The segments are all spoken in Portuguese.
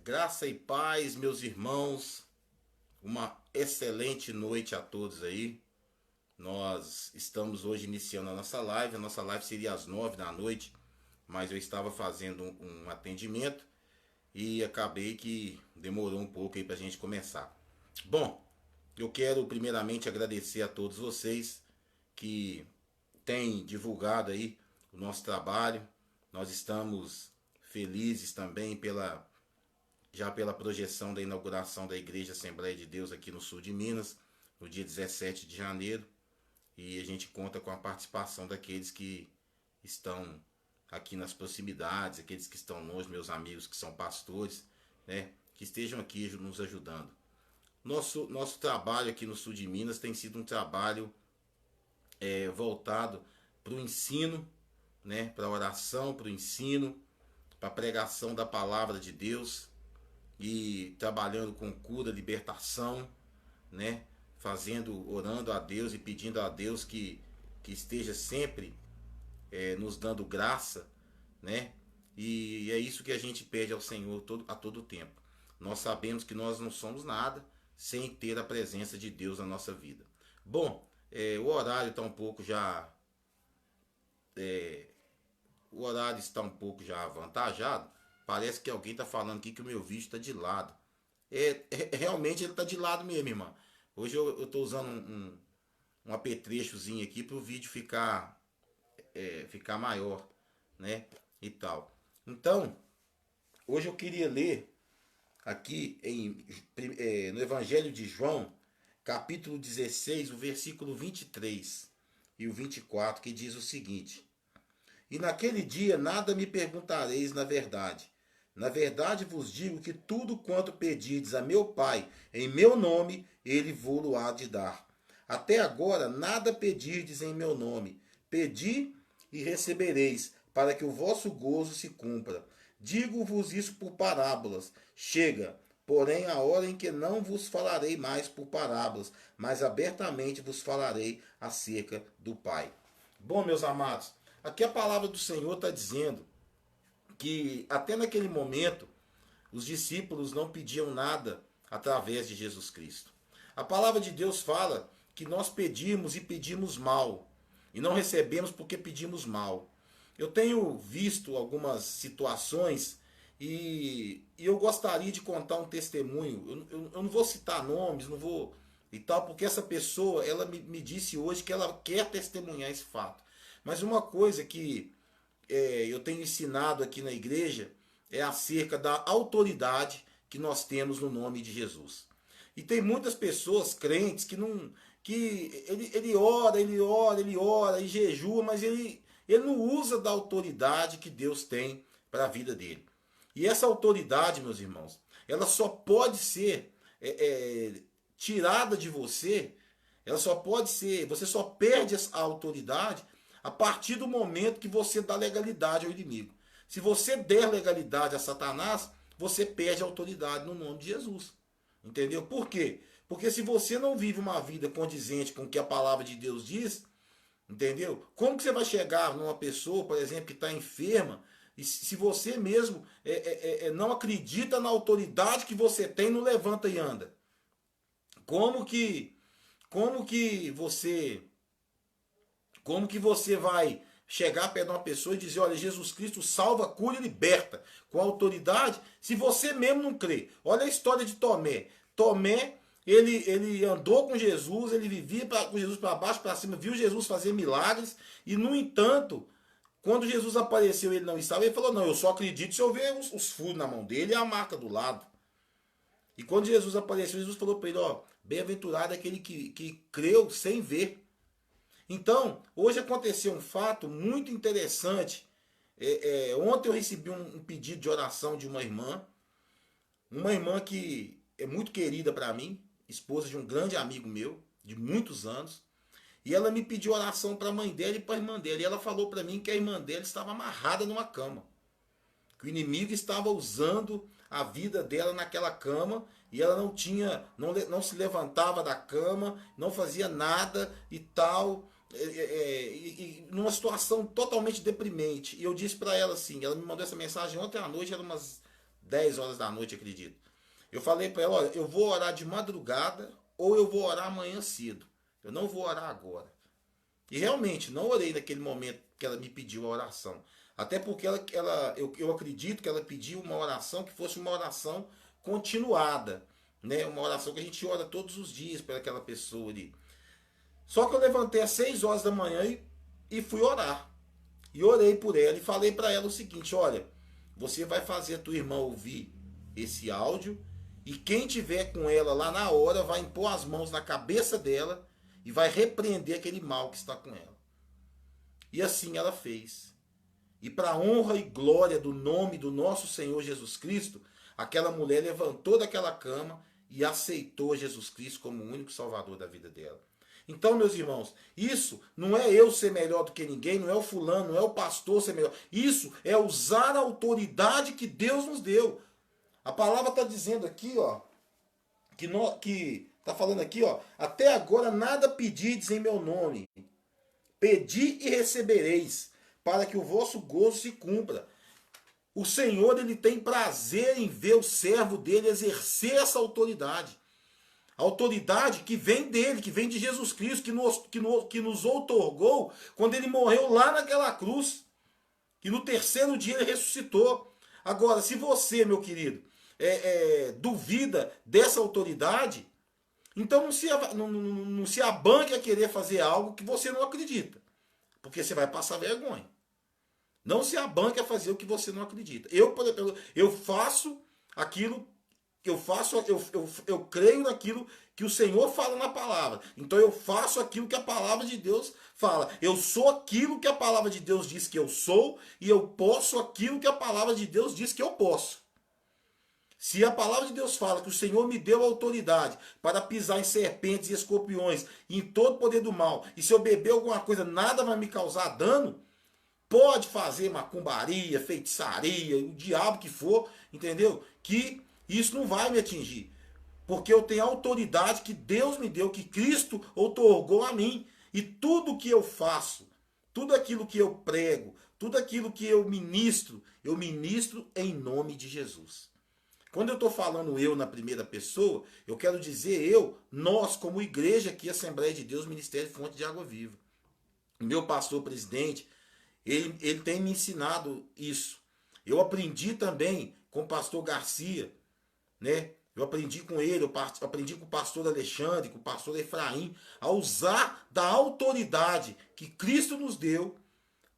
Graça e paz, meus irmãos. Uma excelente noite a todos aí. Nós estamos hoje iniciando a nossa live. A nossa live seria às 9 da noite, mas eu estava fazendo um atendimento e acabei que demorou um pouco aí pra gente começar. Bom, eu quero primeiramente agradecer a todos vocês que têm divulgado aí o nosso trabalho. Nós estamos felizes também já pela projeção da inauguração da Igreja Assembleia de Deus aqui no sul de Minas, no dia 17 de janeiro. E a gente conta com a participação daqueles que estão aqui nas proximidades, aqueles que estão longe, meus amigos que são pastores, né, que estejam aqui nos ajudando. Nosso trabalho aqui no sul de Minas tem sido um trabalho voltado para o ensino, né, para a oração, para o ensino, para a pregação da palavra de Deus e trabalhando com cura, libertação, né, orando a Deus e pedindo a Deus que esteja sempre nos dando graça, né, e é isso que a gente pede ao Senhor a todo tempo. Nós sabemos que nós não somos nada sem ter a presença de Deus na nossa vida. Bom, o horário está um pouco já o horário está um pouco já avantajado. Parece que alguém está falando aqui que o meu vídeo está de lado. Realmente ele está de lado mesmo, irmão. Hoje eu estou usando um apetrechozinho aqui para o vídeo ficar maior, né? E tal. Então, hoje eu queria ler aqui no Evangelho de João, capítulo 16, o versículo 23 e o 24, que diz o seguinte: E naquele dia nada me perguntareis na verdade. Na verdade vos digo que tudo quanto pedirdes a meu Pai em meu nome, ele vô-lo há de dar. Até agora nada pedirdes em meu nome. Pedi e recebereis, para que o vosso gozo se cumpra. Digo-vos isso por parábolas. Chega, porém, a hora em que não vos falarei mais por parábolas, mas abertamente vos falarei acerca do Pai. Bom, meus amados, aqui a palavra do Senhor está dizendo que até naquele momento os discípulos não pediam nada através de Jesus Cristo. A palavra de Deus fala que nós pedimos e pedimos mal, e não recebemos porque pedimos mal. Eu tenho visto algumas situações e eu gostaria de contar um testemunho. Eu não vou citar nomes, não vou e tal, porque essa pessoa ela me disse hoje que ela quer testemunhar esse fato. Mas uma coisa que eu tenho ensinado aqui na igreja é acerca da autoridade que nós temos no nome de Jesus. E tem muitas pessoas crentes que não, que ele ora e jejua, mas ele não usa da autoridade que Deus tem para a vida dele. E essa autoridade, meus irmãos, ela só pode ser tirada de você, ela só pode ser, você só perde a autoridade a partir do momento que você dá legalidade ao inimigo. Se você der legalidade a Satanás, você perde a autoridade no nome de Jesus. Entendeu? Por quê? Porque se você não vive uma vida condizente com o que a palavra de Deus diz, entendeu? Como que você vai chegar numa pessoa, por exemplo, que está enferma, e se você mesmo não acredita na autoridade que você tem, não levanta e anda? Como que você vai chegar perto de uma pessoa e dizer, olha, Jesus Cristo salva, cura e liberta com autoridade, se você mesmo não crê? Olha a história de Tomé. Tomé, ele andou com Jesus, ele vivia com Jesus para baixo, para cima, viu Jesus fazer milagres, e no entanto, quando Jesus apareceu ele não estava, ele falou, não, eu só acredito se eu ver os furos na mão dele e a marca do lado. E quando Jesus apareceu, Jesus falou para ele, ó, bem-aventurado aquele que creu sem ver. Então, hoje aconteceu um fato muito interessante. Ontem eu recebi um pedido de oração de uma irmã que é muito querida para mim, esposa de um grande amigo meu, de muitos anos, e ela me pediu oração para a mãe dela e para a irmã dela, e ela falou para mim que a irmã dela estava amarrada numa cama, que o inimigo estava usando a vida dela naquela cama, e ela não se levantava da cama, não fazia nada e tal, numa situação totalmente deprimente. E eu disse para ela assim, ela me mandou essa mensagem ontem à noite, era umas 10 horas da noite, acredito. Eu falei para ela, olha, eu vou orar de madrugada ou eu vou orar amanhã cedo. Eu não vou orar agora. E realmente, não orei naquele momento que ela me pediu a oração. Até porque eu acredito que ela pediu uma oração que fosse uma oração continuada. Né? Uma oração que a gente ora todos os dias para aquela pessoa ali. Só que eu levantei às 6 horas da manhã e fui orar. E orei por ela e falei para ela o seguinte, olha, você vai fazer a tua irmã ouvir esse áudio e quem tiver com ela lá na hora vai impor as mãos na cabeça dela e vai repreender aquele mal que está com ela. E assim ela fez. E para a honra e glória do nome do nosso Senhor Jesus Cristo, aquela mulher levantou daquela cama e aceitou Jesus Cristo como o único salvador da vida dela. Então, meus irmãos, isso não é eu ser melhor do que ninguém, não é o fulano, não é o pastor ser melhor. Isso é usar a autoridade que Deus nos deu. A palavra está dizendo aqui, ó, que está falando aqui, ó, até agora nada pedides em meu nome. Pedi e recebereis, para que o vosso gozo se cumpra. O Senhor, ele tem prazer em ver o servo dele exercer essa autoridade. A autoridade que vem dele, que vem de Jesus Cristo, que nos outorgou quando ele morreu lá naquela cruz. Que no terceiro dia ele ressuscitou. Agora, se você, meu querido, duvida dessa autoridade, então não se abanque a querer fazer algo que você não acredita. Porque você vai passar vergonha. Não se abanque a fazer o que você não acredita. Eu faço aquilo, eu creio naquilo que o Senhor fala na palavra. Então eu faço aquilo que a palavra de Deus fala. Eu sou aquilo que a palavra de Deus diz que eu sou e eu posso aquilo que a palavra de Deus diz que eu posso. Se a palavra de Deus fala que o Senhor me deu autoridade para pisar em serpentes e escorpiões e em todo o poder do mal, e se eu beber alguma coisa, nada vai me causar dano, pode fazer macumbaria, feitiçaria, o diabo que for, entendeu? Que isso não vai me atingir. Porque eu tenho a autoridade que Deus me deu, que Cristo outorgou a mim. E tudo que eu faço, tudo aquilo que eu prego, tudo aquilo que eu ministro em nome de Jesus. Quando eu estou falando eu na primeira pessoa, eu quero dizer nós como igreja aqui, Assembleia de Deus, Ministério Fonte de Água Viva. O meu pastor presidente, ele tem me ensinado isso. Eu aprendi também com o pastor Garcia, né? Eu aprendi com ele, eu aprendi com o pastor Alexandre, com o pastor Efraim, a usar da autoridade que Cristo nos deu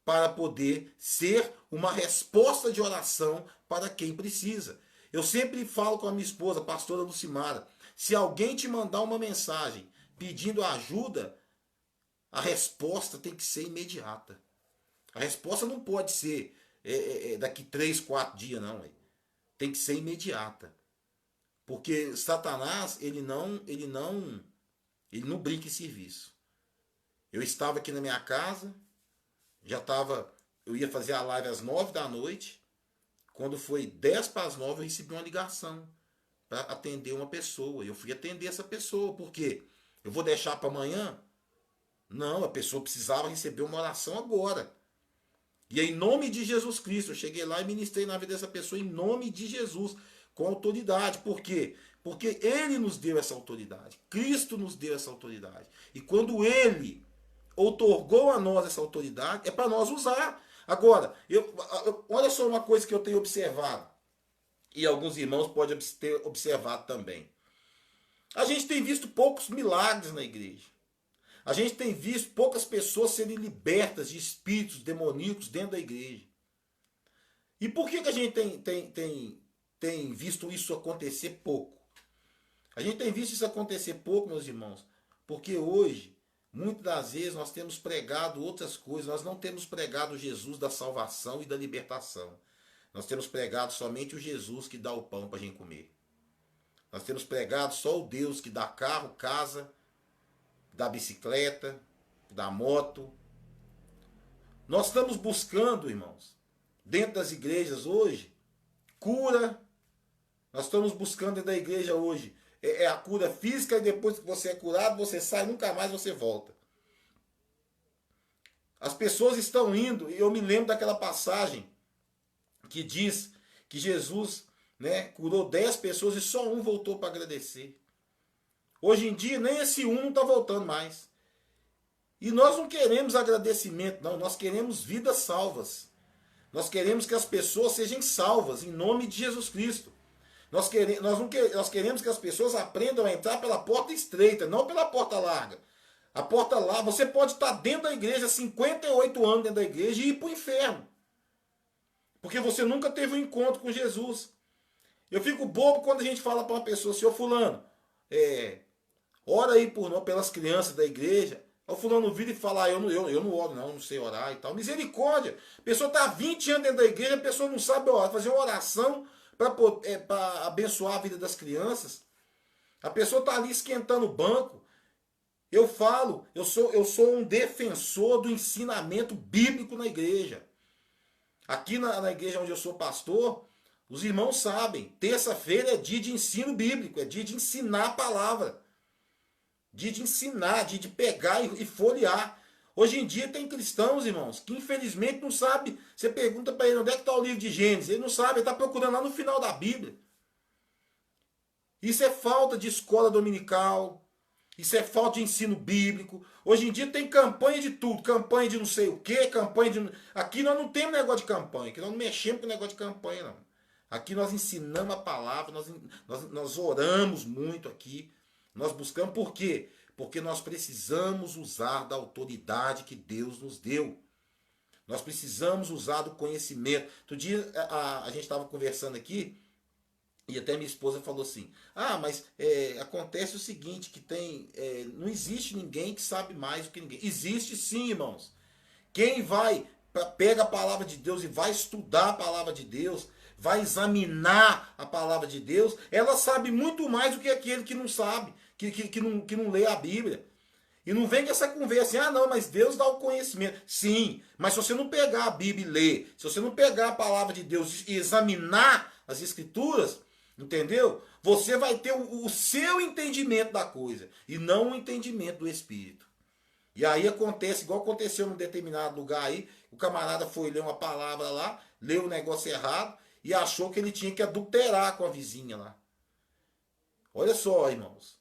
para poder ser uma resposta de oração para quem precisa. Eu sempre falo com a minha esposa, a pastora Lucimara, se alguém te mandar uma mensagem pedindo ajuda, a resposta tem que ser imediata. A resposta não pode ser daqui 3, 4 dias, não. Tem que ser imediata. Porque Satanás, ele não brinca em serviço. Eu estava aqui na minha casa, eu ia fazer a live às 9 da noite. Quando foi 10 para as 9, eu recebi uma ligação para atender uma pessoa. Eu fui atender essa pessoa. Por quê? Eu vou deixar para amanhã? Não, a pessoa precisava receber uma oração agora. E em nome de Jesus Cristo, eu cheguei lá e ministrei na vida dessa pessoa em nome de Jesus, com autoridade. Por quê? Porque Ele nos deu essa autoridade. Cristo nos deu essa autoridade. E quando Ele outorgou a nós essa autoridade, é para nós usar. Agora, olha só uma coisa que eu tenho observado. E alguns irmãos podem ter observado também. A gente tem visto poucos milagres na igreja. A gente tem visto poucas pessoas serem libertas de espíritos demoníacos dentro da igreja. E por que a gente tem visto isso acontecer pouco? A gente tem visto isso acontecer pouco, meus irmãos, porque hoje, muitas das vezes, nós temos pregado outras coisas. Nós não temos pregado o Jesus da salvação e da libertação. Nós temos pregado somente o Jesus que dá o pão para a gente comer. Nós temos pregado só o Deus que dá carro, casa, da bicicleta, da moto. Nós estamos buscando, irmãos, dentro das igrejas hoje, cura. Nós estamos buscando dentro da igreja hoje a cura física, e depois que você é curado, você sai, nunca mais você volta. As pessoas estão indo, e eu me lembro daquela passagem que diz que Jesus, né? Curou 10 pessoas e só um voltou para agradecer. Hoje em dia, nem esse um não está voltando mais. E nós não queremos agradecimento, não. Nós queremos vidas salvas. Nós queremos que as pessoas sejam salvas, em nome de Jesus Cristo. Nós queremos que as pessoas aprendam a entrar pela porta estreita, não pela porta larga. A porta larga, você pode estar dentro da igreja, 58 anos dentro da igreja, e ir para o inferno. Porque você nunca teve um encontro com Jesus. Eu fico bobo quando a gente fala para uma pessoa, senhor fulano, ora aí pelas crianças da igreja. O fulano vira e fala, eu não oro não sei orar e tal. Misericórdia. A pessoa está há 20 anos dentro da igreja, a pessoa não sabe orar, fazer uma oração para abençoar a vida das crianças. A pessoa está ali esquentando o banco. Eu falo, eu sou um defensor do ensinamento bíblico na igreja. Aqui na igreja onde eu sou pastor, os irmãos sabem, terça-feira é dia de ensino bíblico, é dia de ensinar a palavra. Dia de ensinar, dia de pegar e folhear. Hoje em dia tem cristãos, irmãos, que infelizmente não sabe. Você pergunta para ele onde é que está o livro de Gênesis. Ele não sabe, ele está procurando lá no final da Bíblia. Isso é falta de escola dominical. Isso é falta de ensino bíblico. Hoje em dia tem campanha de tudo. Campanha de não sei o quê, campanha de... Aqui nós não temos negócio de campanha. Aqui nós não mexemos com negócio de campanha, não. Aqui nós ensinamos a palavra, nós oramos muito aqui. Nós buscamos por quê? Porque nós precisamos usar da autoridade que Deus nos deu. Nós precisamos usar do conhecimento. Outro dia a gente estava conversando aqui e até minha esposa falou assim, mas acontece o seguinte, que não existe ninguém que sabe mais do que ninguém. Existe sim, irmãos. Quem pega a palavra de Deus e vai estudar a palavra de Deus, vai examinar a palavra de Deus, ela sabe muito mais do que aquele que não sabe, que não lê a Bíblia. E não vem com essa conversa assim, não, mas Deus dá o conhecimento. Sim, mas se você não pegar a Bíblia e ler, se você não pegar a palavra de Deus e examinar as Escrituras, entendeu? Você vai ter o seu entendimento da coisa, e não o entendimento do Espírito. E aí acontece, igual aconteceu num determinado lugar aí, o camarada foi ler uma palavra lá, leu o negócio errado, e achou que ele tinha que adulterar com a vizinha lá. Olha só, irmãos.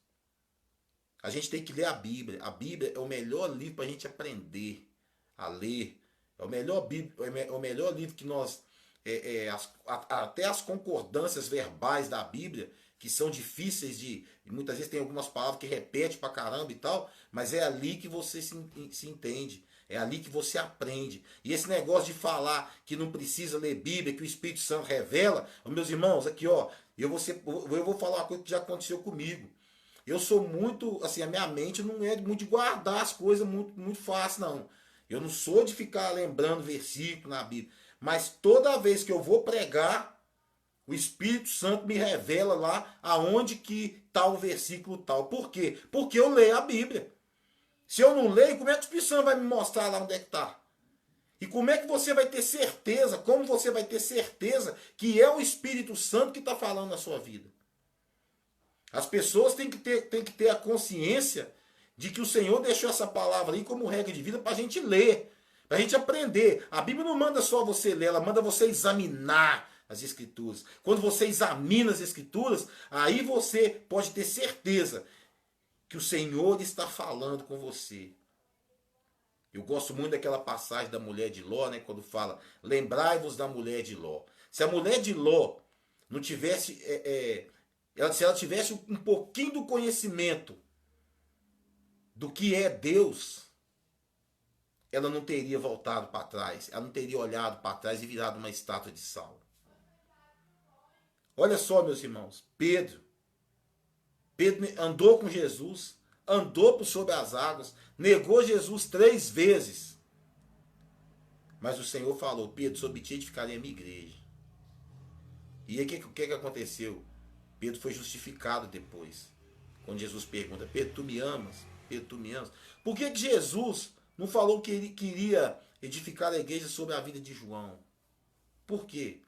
A gente tem que ler a Bíblia. A Bíblia é o melhor livro para a gente aprender a ler. É o melhor livro que nós... até as concordâncias verbais da Bíblia, que são difíceis de... Muitas vezes tem algumas palavras que repete pra caramba e tal, mas é ali que você se entende. É ali que você aprende. E esse negócio de falar que não precisa ler Bíblia, que o Espírito Santo revela... Meus irmãos, aqui ó, eu vou falar uma coisa que já aconteceu comigo. Eu sou muito, assim, a minha mente não é muito de guardar as coisas muito fácil, não. Eu não sou de ficar lembrando versículo na Bíblia. Mas toda vez que eu vou pregar, o Espírito Santo me revela lá aonde que está o versículo tal. Por quê? Porque eu leio a Bíblia. Se eu não leio, como é que o Espírito Santo vai me mostrar lá onde é que está? E como é que você vai ter certeza, como você vai ter certeza que é o Espírito Santo que está falando na sua vida? As pessoas têm que ter a consciência de que o Senhor deixou essa palavra aí como regra de vida para a gente ler, para a gente aprender. A Bíblia não manda só você ler, ela manda você examinar as Escrituras. Quando você examina as Escrituras, aí você pode ter certeza que o Senhor está falando com você. Eu gosto muito daquela passagem da mulher de Ló, né, quando fala, lembrai-vos da mulher de Ló. Se a mulher de Ló não tivesse... se ela tivesse um pouquinho do conhecimento do que é Deus, ela não teria voltado para trás, ela não teria olhado para trás e virado uma estátua de sal. Olha só, meus irmãos, Pedro andou com Jesus, andou por sobre as águas, negou Jesus 3 vezes. Mas o Senhor falou, Pedro, sobre ti edificarei a minha igreja. E aí o que aconteceu? Pedro foi justificado depois. Quando Jesus pergunta, Pedro, tu me amas? Pedro, tu me amas? Por que Jesus não falou que ele queria edificar a igreja sobre a vida de João? Por quê?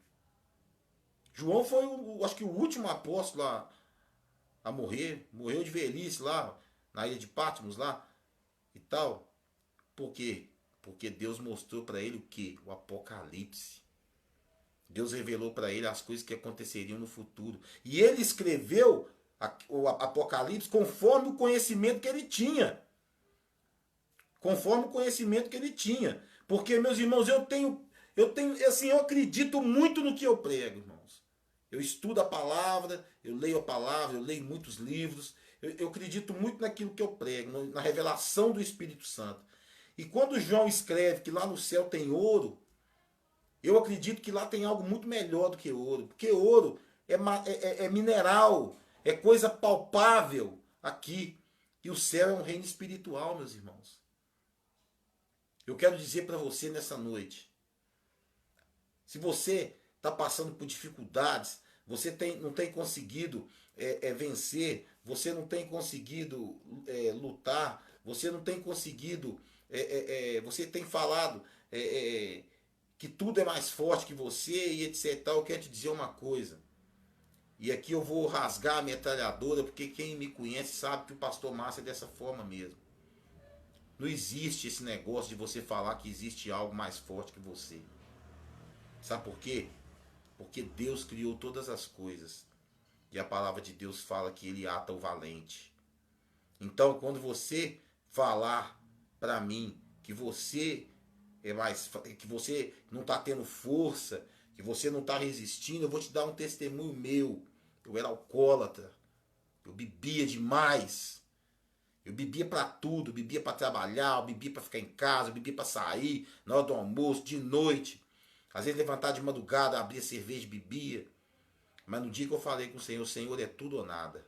João foi, acho que o último apóstolo a morrer. Morreu de velhice lá, na ilha de Patmos lá e tal. Por quê? Porque Deus mostrou para ele o quê? O Apocalipse. Deus revelou para ele as coisas que aconteceriam no futuro. E ele escreveu o Apocalipse conforme o conhecimento que ele tinha. Conforme o conhecimento que ele tinha. Porque, meus irmãos, assim, eu acredito muito no que eu prego, irmãos. Eu estudo a palavra, eu leio muitos livros. Eu acredito muito naquilo que eu prego, na revelação do Espírito Santo. E quando João escreve que lá no céu tem ouro, eu acredito que lá tem algo muito melhor do que ouro. Porque ouro é mineral, é coisa palpável aqui. E o céu é um reino espiritual, meus irmãos. Eu quero dizer para você nessa noite, se você está passando por dificuldades, você não tem conseguido vencer, você não tem conseguido lutar, você não tem conseguido, você tem falado que tudo é mais forte que você e etc. Eu quero te dizer uma coisa, e aqui eu vou rasgar a metralhadora, porque quem me conhece sabe que o pastor Márcio é dessa forma mesmo. Não existe esse negócio de você falar que existe algo mais forte que você. Sabe por quê? Porque Deus criou todas as coisas. E a palavra de Deus fala que ele ata o valente. Então, quando você falar para mim que você que você não está tendo força, que você não está resistindo, eu vou te dar um testemunho meu. Eu era alcoólatra. Eu bebia demais. Eu bebia para tudo, eu bebia para trabalhar, eu bebia para ficar em casa, eu bebia para sair, na hora do almoço, de noite. Às vezes levantar de madrugada, abria cerveja, bebia. Mas no dia que eu falei com o Senhor é tudo ou nada.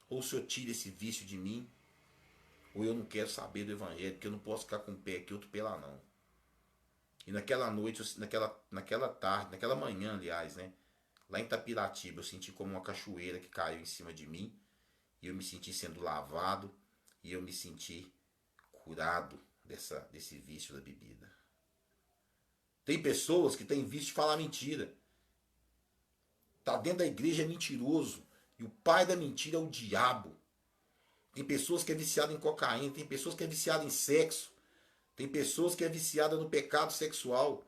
Ou o Senhor tira esse vício de mim, ou eu não quero saber do Evangelho, porque eu não posso ficar com um pé aqui, outro pé lá não. E naquela noite, naquela tarde, naquela manhã, aliás, né? Lá em Itapiratiba, eu senti como uma cachoeira que caiu em cima de mim. E eu me senti sendo lavado. E eu me senti curado desse vício da bebida. Tem pessoas que têm vício de falar mentira. Tá dentro da igreja, é mentiroso. E o pai da mentira é o diabo. Tem pessoas que é viciada em cocaína. Tem pessoas que é viciada em sexo. Tem pessoas que é viciada no pecado sexual.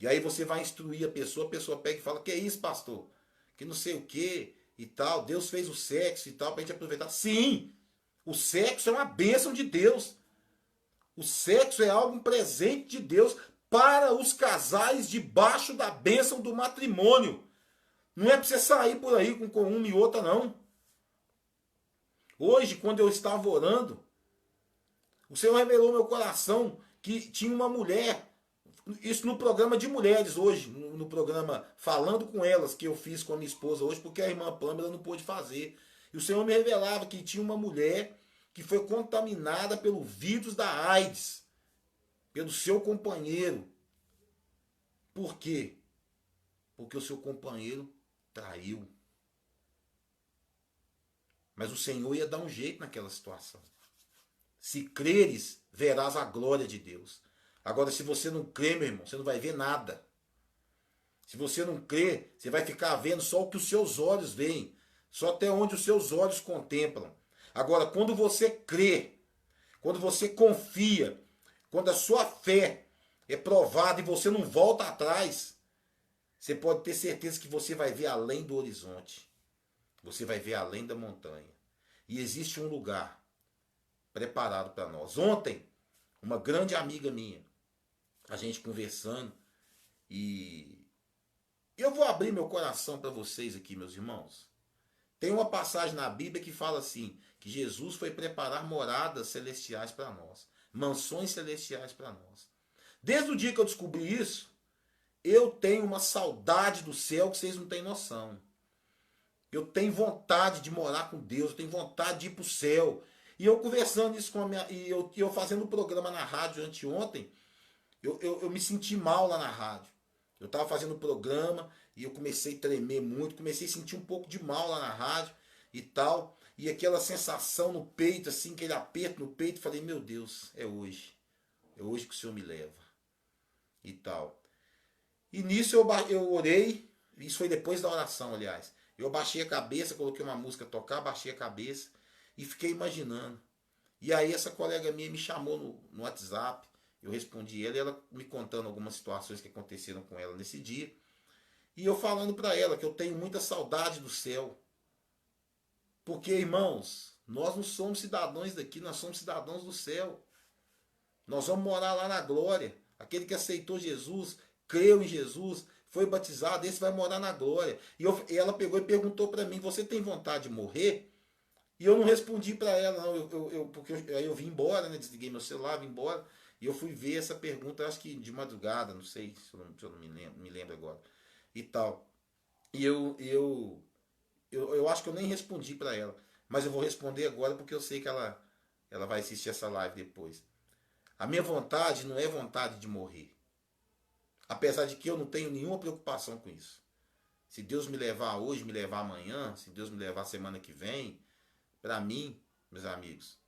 E aí você vai instruir a pessoa pega e fala, que é isso, pastor? Que não sei o que e tal. Deus fez o sexo e tal pra gente aproveitar. Sim, o sexo é uma bênção de Deus. O sexo é algo, um presente de Deus para os casais debaixo da bênção do matrimônio. Não é para você sair por aí com uma e outra, não. Hoje, quando eu estava orando, o Senhor revelou no meu coração que tinha uma mulher. Isso no programa de mulheres hoje, no programa Falando com Elas, que eu fiz com a minha esposa hoje, porque a irmã Pâmela não pôde fazer. E o Senhor me revelava que tinha uma mulher que foi contaminada pelo vírus da AIDS, pelo seu companheiro. Por quê? Porque o seu companheiro traiu. Mas o Senhor ia dar um jeito naquela situação. Se creres, verás a glória de Deus. Agora, se você não crê, meu irmão, você não vai ver nada. Se você não crê, você vai ficar vendo só o que os seus olhos veem. Só até onde os seus olhos contemplam. Agora, quando você crê, quando você confia, quando a sua fé é provada e você não volta atrás, você pode ter certeza que você vai ver além do horizonte. Você vai ver além da montanha. E existe um lugar preparado para nós. Ontem, uma grande amiga minha, a gente conversando, e eu vou abrir meu coração para vocês aqui, meus irmãos. Tem uma passagem na Bíblia que fala assim, que Jesus foi preparar moradas celestiais para nós, mansões celestiais para nós. Desde o dia que eu descobri isso, eu tenho uma saudade do céu que vocês não têm noção. Eu tenho vontade de morar com Deus, eu tenho vontade de ir para o céu. E eu conversando isso com a minha... E eu fazendo um programa na rádio anteontem, eu me senti mal lá na rádio. Eu estava fazendo o programa e eu comecei a tremer muito, comecei a sentir um pouco de mal lá na rádio e tal. E aquela sensação no peito, assim, aquele aperto no peito, falei, meu Deus, é hoje. É hoje que o Senhor me leva. E tal. E nisso eu orei, isso foi depois da oração, aliás. Eu baixei a cabeça, coloquei uma música a tocar, baixei a cabeça e fiquei imaginando. E aí essa colega minha me chamou no WhatsApp, eu respondi ela e ela me contando algumas situações que aconteceram com ela nesse dia. E eu falando para ela que eu tenho muita saudade do céu. Porque, irmãos, nós não somos cidadãos daqui, nós somos cidadãos do céu. Nós vamos morar lá na glória. Aquele que aceitou Jesus, creu em Jesus, foi batizado, esse vai morar na glória. E ela pegou e perguntou para mim, você tem vontade de morrer? E eu não respondi para ela, não, porque aí eu vim embora, né? Desliguei meu celular, vim embora. E eu fui ver essa pergunta, acho que de madrugada, não sei se eu não me lembro agora. E tal. E eu acho que eu nem respondi para ela. Mas eu vou responder agora porque eu sei que ela vai assistir essa live depois. A minha vontade não é vontade de morrer. Apesar de que eu não tenho nenhuma preocupação com isso. Se Deus me levar hoje, me levar amanhã, se Deus me levar semana que vem, para mim, meus amigos,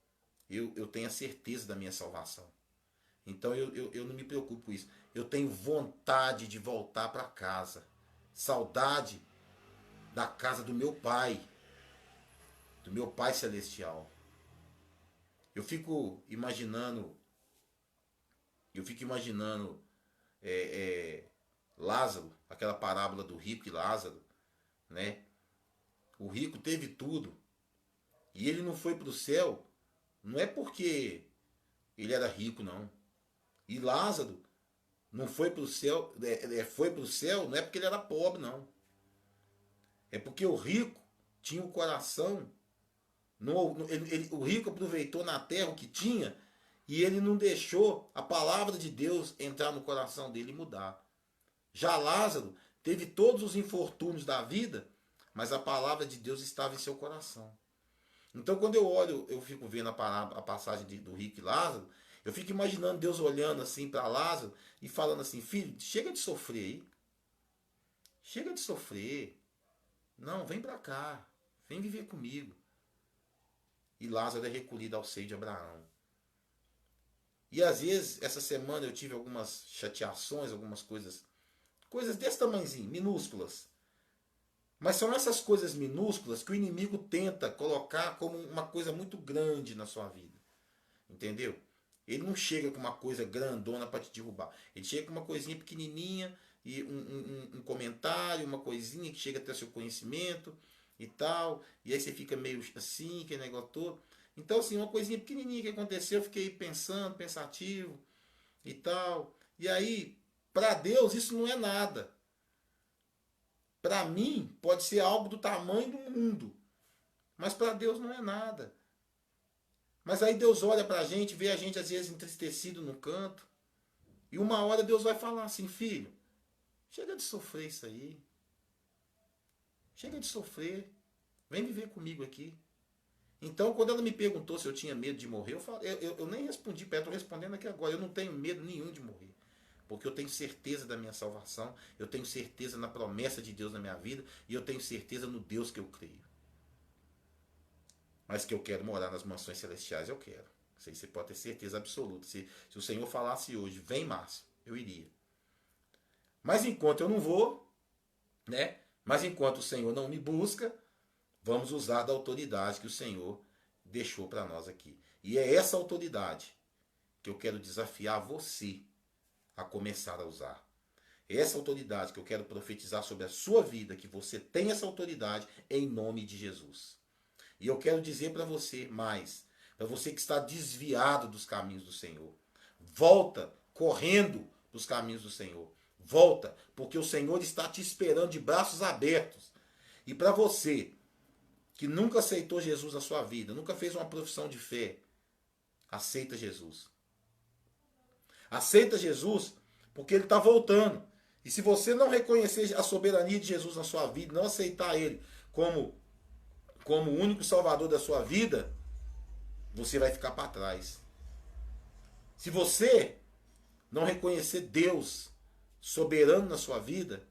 eu tenho a certeza da minha salvação. Então eu não me preocupo com isso. Eu tenho vontade de voltar para casa. Saudade da casa do meu Pai celestial. Eu fico imaginando Lázaro, aquela parábola do rico e Lázaro, né? O rico teve tudo e ele não foi para o céu, não é porque ele era rico, não. E Lázaro não foi para o céu, foi para o céu, não é porque ele era pobre, não. É porque o rico tinha o coração, o rico aproveitou na terra o que tinha e ele não deixou a palavra de Deus entrar no coração dele e mudar. Já Lázaro teve todos os infortúnios da vida, mas a palavra de Deus estava em seu coração. Então quando eu olho, eu fico vendo a passagem do rico e Lázaro, eu fico imaginando Deus olhando assim para Lázaro e falando assim, filho, chega de sofrer aí. Chega de sofrer. Não, vem para cá. Vem viver comigo. E Lázaro é recolhido ao seio de Abraão. E às vezes, essa semana eu tive algumas chateações, algumas coisas desse tamanhozinho, minúsculas. Mas são essas coisas minúsculas que o inimigo tenta colocar como uma coisa muito grande na sua vida. Entendeu? Ele não chega com uma coisa grandona para te derrubar. Ele chega com uma coisinha pequenininha, e um comentário, uma coisinha que chega até seu conhecimento e tal. E aí você fica meio assim, que negócio todo. Então, assim, uma coisinha pequenininha que aconteceu, eu fiquei pensando, pensativo e tal. E aí, para Deus, isso não é nada. Para mim, pode ser algo do tamanho do mundo. Mas para Deus não é nada. Mas aí Deus olha para a gente, vê a gente às vezes entristecido no canto. E uma hora Deus vai falar assim, filho, chega de sofrer isso aí. Chega de sofrer. Vem viver comigo aqui. Então, quando ela me perguntou se eu tinha medo de morrer, eu nem respondi para ela, estou respondendo aqui agora. Eu não tenho medo nenhum de morrer. Porque eu tenho certeza da minha salvação, eu tenho certeza na promessa de Deus na minha vida, e eu tenho certeza no Deus que eu creio. Mas que eu quero morar nas mansões celestiais, eu quero. Isso aí você pode ter certeza absoluta. Se o Senhor falasse hoje, vem Márcio, eu iria. Mas enquanto eu não vou, né? Mas enquanto o Senhor não me busca, vamos usar da autoridade que o Senhor deixou para nós aqui. E é essa autoridade que eu quero desafiar você a começar a usar. É essa autoridade que eu quero profetizar sobre a sua vida, que você tem essa autoridade em nome de Jesus. E eu quero dizer para você mais, para você que está desviado dos caminhos do Senhor, volta correndo dos caminhos do Senhor. Volta, porque o Senhor está te esperando de braços abertos. E para você que nunca aceitou Jesus na sua vida, nunca fez uma profissão de fé, aceita Jesus. Aceita Jesus porque ele está voltando. E se você não reconhecer a soberania de Jesus na sua vida, não aceitar ele como o único salvador da sua vida, você vai ficar para trás. Se você não reconhecer Deus soberano na sua vida,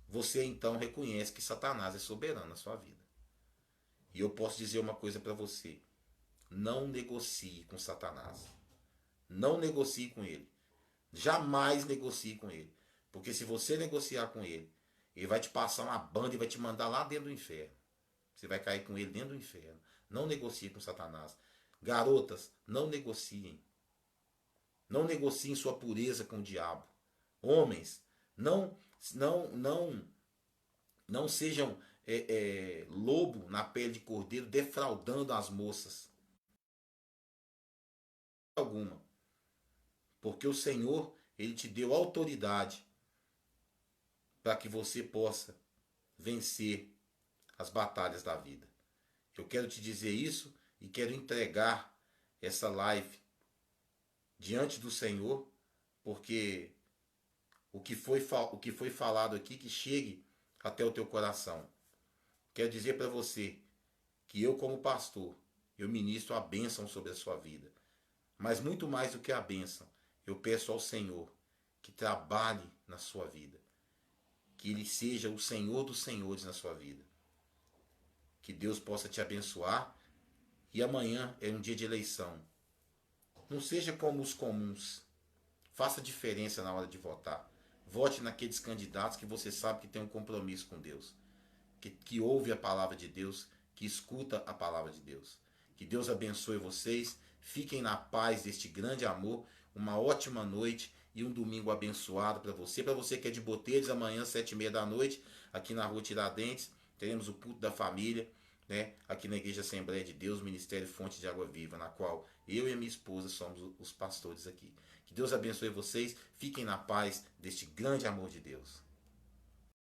você então reconhece que Satanás é soberano na sua vida. E eu posso dizer uma coisa para você. Não negocie com Satanás. Não negocie com ele. Jamais negocie com ele. Porque se você negociar com ele, ele vai te passar uma banda e vai te mandar lá dentro do inferno. Você vai cair com ele dentro do inferno. Não negocie com Satanás. Garotas, não negociem. Não negociem sua pureza com o diabo. Homens, não Não sejam lobo na pele de cordeiro, defraudando as moças alguma, porque o Senhor, ele te deu autoridade para que você possa vencer as batalhas da vida. Eu quero te dizer isso e quero entregar essa live diante do Senhor, porque o que foi falado aqui que chegue até o teu coração. Quero dizer para você que eu, como pastor, eu ministro a bênção sobre a sua vida. Mas muito mais do que a bênção, eu peço ao Senhor que trabalhe na sua vida. Que Ele seja o Senhor dos senhores na sua vida. Que Deus possa te abençoar. E amanhã é um dia de eleição. Não seja como os comuns. Faça diferença na hora de votar. Vote naqueles candidatos que você sabe que tem um compromisso com Deus. Que ouve a palavra de Deus, que escuta a palavra de Deus. Que Deus abençoe vocês. Fiquem na paz deste grande amor. Uma ótima noite e um domingo abençoado para você. Para você que é de Boteiros, amanhã, 7h30 da noite, aqui na Rua Tiradentes, teremos o culto da família, né? Aqui na Igreja Assembleia de Deus, Ministério Fonte de Água Viva, na qual eu e a minha esposa somos os pastores aqui. Que Deus abençoe vocês. Fiquem na paz deste grande amor de Deus.